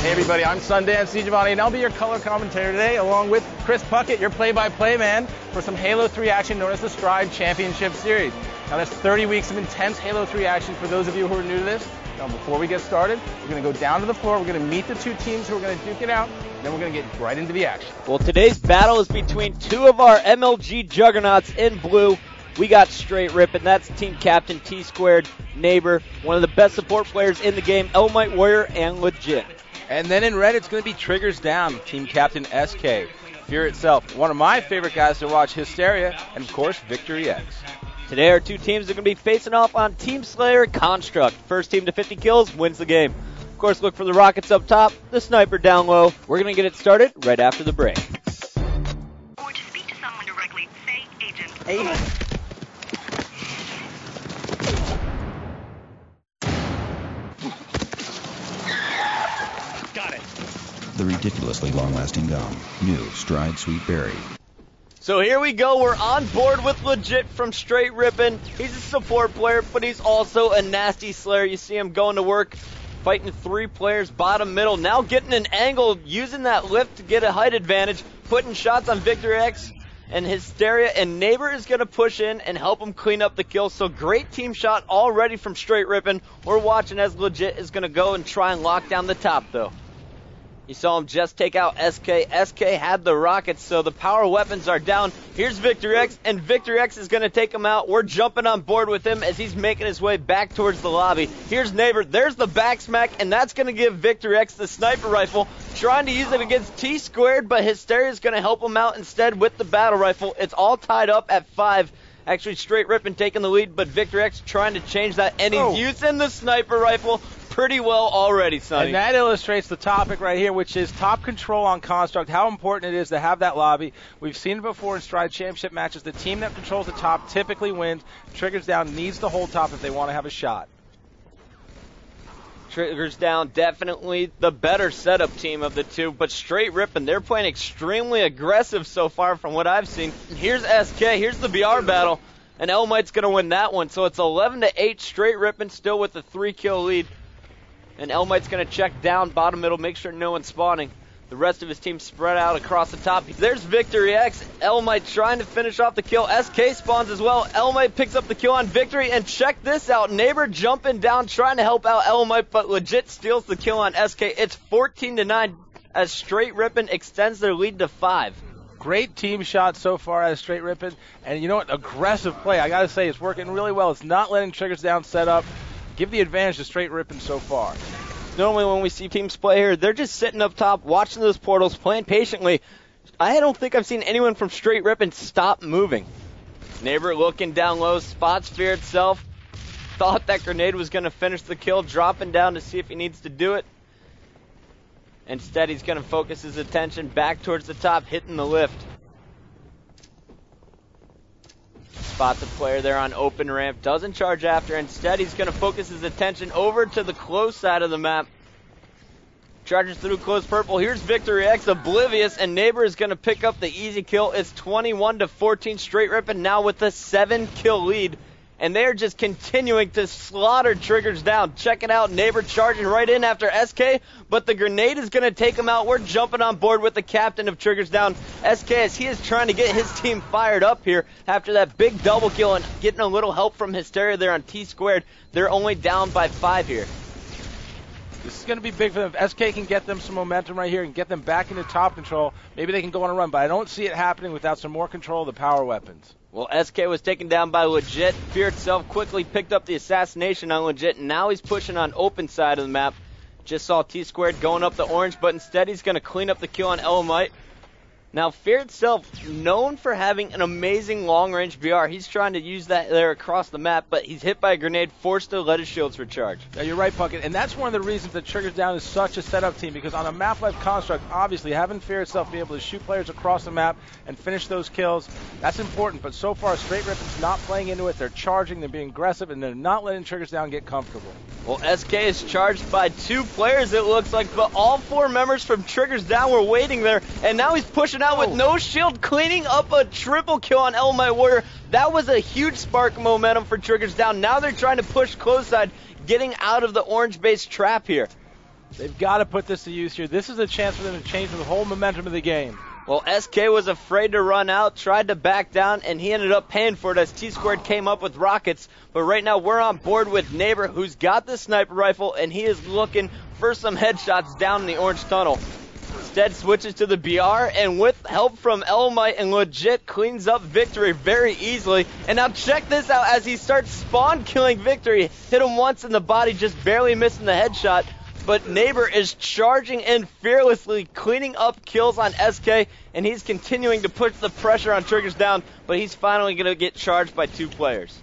Hey everybody, I'm Sundance DiGiovanni, and I'll be your color commentator today, along with Chris Puckett, your play-by-play man, for some Halo 3 action known as the STR8 Championship Series. Now that's 30 weeks of intense Halo 3 action for those of you who are new to this. Now before we get started, we're going to go down to the floor, we're going to meet the two teams who are going to duke it out, and then we're going to get right into the action. Well, today's battle is between two of our MLG juggernauts in blue. We got STR8 Rippin, that's team captain Tsquared, neighbor, one of the best support players in the game, Elamite Warrior, and Legit. And then in red, it's going to be Triggers Down, team captain SK, FearItSelf, one of my favorite guys to watch, Hysteria, and of course, FearItSelf. Today our two teams are going to be facing off on Team Slayer Construct. First team to 50 kills wins the game. Of course, look for the rockets up top, the sniper down low. We're going to get it started right after the break. Or to speak to someone directly, say agent. Agent. Got it. The ridiculously long-lasting gum. New Stride Sweet Berry. So here we go, we're on board with Legit from STR8 Rippin. He's a support player, but he's also a nasty Slayer. You see him going to work, fighting three players, bottom, middle, now getting an angle, using that lift to get a height advantage, putting shots on FearItSelf and Hysteria, and Neighbor is going to push in and help him clean up the kill. So great team shot already from STR8 Rippin. We're watching as Legit is going to go and try and lock down the top, though. You saw him just take out SK. SK had the rockets, so the power weapons are down. Here's FearItSelf, and FearItSelf is going to take him out. We're jumping on board with him as he's making his way back towards the lobby. Here's Neighbor. There's the back smack, and that's going to give FearItSelf the sniper rifle. Trying to use it against Tsquared, but Hysteria is going to help him out instead with the battle rifle. It's all tied up at 5. Actually, STR8 Rippin taking the lead, but FearItSelf trying to change that, and he's using the sniper rifle pretty well already, Sonny. And that illustrates the topic right here, which is top control on Construct, how important it is to have that lobby. We've seen it before in STR8 Championship matches. The team that controls the top typically wins. Triggers Down needs to hold top if they want to have a shot. Triggers Down, definitely the better setup team of the two, but STR8 Rippin, they're playing extremely aggressive so far from what I've seen. Here's SK, here's the BR battle, and Elamite's going to win that one. So it's 11-8, STR8 Rippin still with a 3-kill lead. And Elamite's going to check down, bottom middle, make sure no one's spawning. The rest of his team spread out across the top. There's FearItSelf. Elamite trying to finish off the kill. SK spawns as well. Elamite picks up the kill on Victory. And check this out. Neighbor jumping down, trying to help out Elamite, but Legit steals the kill on SK. It's 14-9 as STR8 Rippin extends their lead to 5. Great team shot so far as STR8 Rippin. And you know what? Aggressive play. I got to say, it's working really well. It's not letting Triggers Down set up. Give the advantage to STR8 Rippin so far. Normally when we see teams play here, they're just sitting up top, watching those portals, playing patiently. I don't think I've seen anyone from STR8 Rippin stop moving. Neighbor looking down low, spots FearItSelf. Thought that grenade was going to finish the kill, dropping down to see if he needs to do it. Instead, he's going to focus his attention back towards the top, hitting the lift. Spots a player there on open ramp, doesn't charge after. Instead, he's going to focus his attention over to the close side of the map. Charges through close purple. Here's FearItSelf, oblivious, and Neighbor is going to pick up the easy kill. It's 21-14, STR8 Rippin now with a 7-kill lead. And they're just continuing to slaughter Triggers Down. Check it out, Neighbor charging right in after SK, but the grenade is going to take him out. We're jumping on board with the captain of Triggers Down, SK, as he is trying to get his team fired up here after that big double kill and getting a little help from Hysteria there on Tsquared. They're only down by 5 here. This is going to be big for them. If SK can get them some momentum right here and get them back into top control, maybe they can go on a run, but I don't see it happening without some more control of the power weapons. Well, SK was taken down by Legit. FearItSelf quickly picked up the assassination on Legit, and now he's pushing on open side of the map. Just saw Tsquared going up the orange, but instead he's going to clean up the kill on Elamite. Now, FearItSelf, known for having an amazing long-range BR, he's trying to use that there across the map, but he's hit by a grenade, forced to let his shields recharge. Yeah, you're right, Puckett, and that's one of the reasons that Triggers Down is such a setup team, because on a map like Construct, obviously, having FearItSelf be able to shoot players across the map and finish those kills, that's important, but so far, STR8 Rippin's not playing into it. They're charging, they're being aggressive, and they're not letting Triggers Down get comfortable. Well, SK is charged by 2 players, it looks like, but all 4 members from Triggers Down were waiting there, and now he's pushing out with no shield, cleaning up a triple kill on Elamite Warrior. That was a huge spark of momentum for Triggers Down. Now they're trying to push close side, getting out of the orange base trap here. They've got to put this to use here. This is a chance for them to change the whole momentum of the game. Well, SK was afraid to run out, tried to back down, and he ended up paying for it as Tsquared came up with rockets. But right now we're on board with Neighbor, who's got the sniper rifle, and he is looking for some headshots down in the orange tunnel. Instead switches to the BR, and with help from Elamite and Legit cleans up Victory very easily. And now check this out as he starts spawn killing Victory. Hit him once in the body, just barely missing the headshot. But Neighbor is charging in fearlessly, cleaning up kills on SK, and he's continuing to put the pressure on Triggers down, but he's finally going to get charged by 2 players.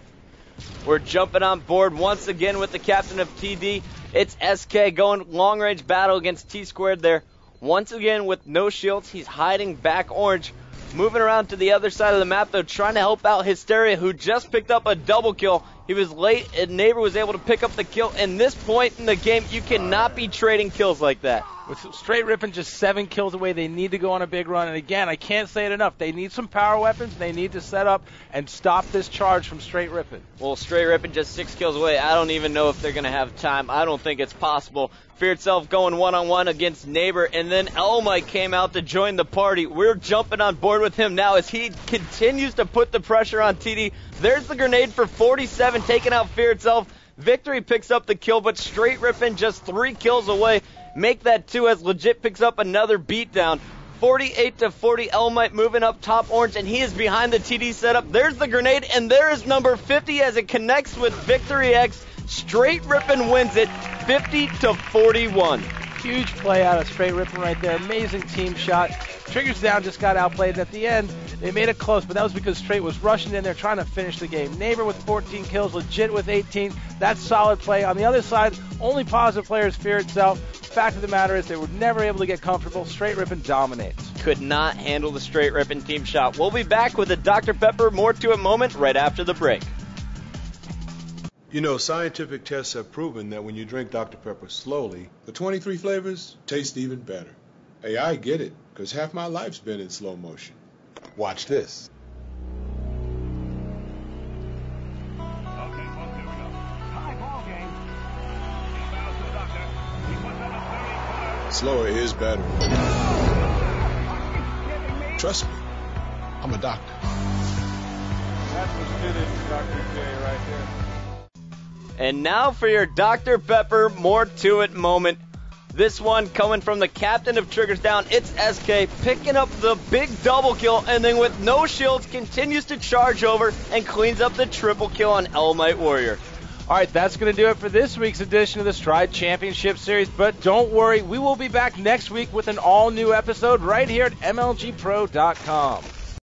We're jumping on board once again with the captain of TD. It's SK going long-range battle against Tsquared there. Once again with no shields, he's hiding back orange. Moving around to the other side of the map, though, trying to help out Hysteria, who just picked up a double kill. He was late, and Neighbor was able to pick up the kill. And this point in the game, you cannot be trading kills like that. With Straight Rippin just 7 kills away, they need to go on a big run. And again, I can't say it enough. They need some power weapons. They need to set up and stop this charge from Straight Rippin. Well, Straight Rippin just 6 kills away. I don't even know if they're going to have time. I don't think it's possible. FearItSelf going one-on-one against Neighbor, and then Elamite came out to join the party. We're jumping on board with him now as he continues to put the pressure on TD. There's the grenade for 47, taking out FearItSelf. Victory picks up the kill, but Straight Rippin just 3 kills away. Make that 2 as Legit picks up another beatdown. 48-40, Elamite moving up top orange, and he is behind the TD setup. There's the grenade, and there is number 50 as it connects with Victory X. Straight Rippin wins it 50-41. Huge play out of Straight Rippin right there. Amazing team shot. Triggers Down just got outplayed, and at the end, they made it close, but that was because Straight was rushing in there trying to finish the game. Neighbor with 14 kills, Legit with 18. That's solid play. On the other side, only positive player is FearItSelf. Fact of the matter is they were never able to get comfortable. Straight Rippin dominates. Could not handle the Straight Rippin team shot. We'll be back with a Dr. Pepper more to it moment right after the break. You know, scientific tests have proven that when you drink Dr. Pepper slowly, the 23 flavors taste even better. Hey, I get it, because half my life's been in slow motion. Watch this. Slower is better. Trust me, I'm a doctor. That's what did it, Dr. J, right there. And now for your Dr. Pepper more to it moment. This one coming from the captain of Triggers Down. It's SK picking up the big double kill, and then with no shields continues to charge over and cleans up the triple kill on Elamite Warrior. All right, that's going to do it for this week's edition of the Stride Championship Series. But don't worry, we will be back next week with an all-new episode right here at MLGPro.com.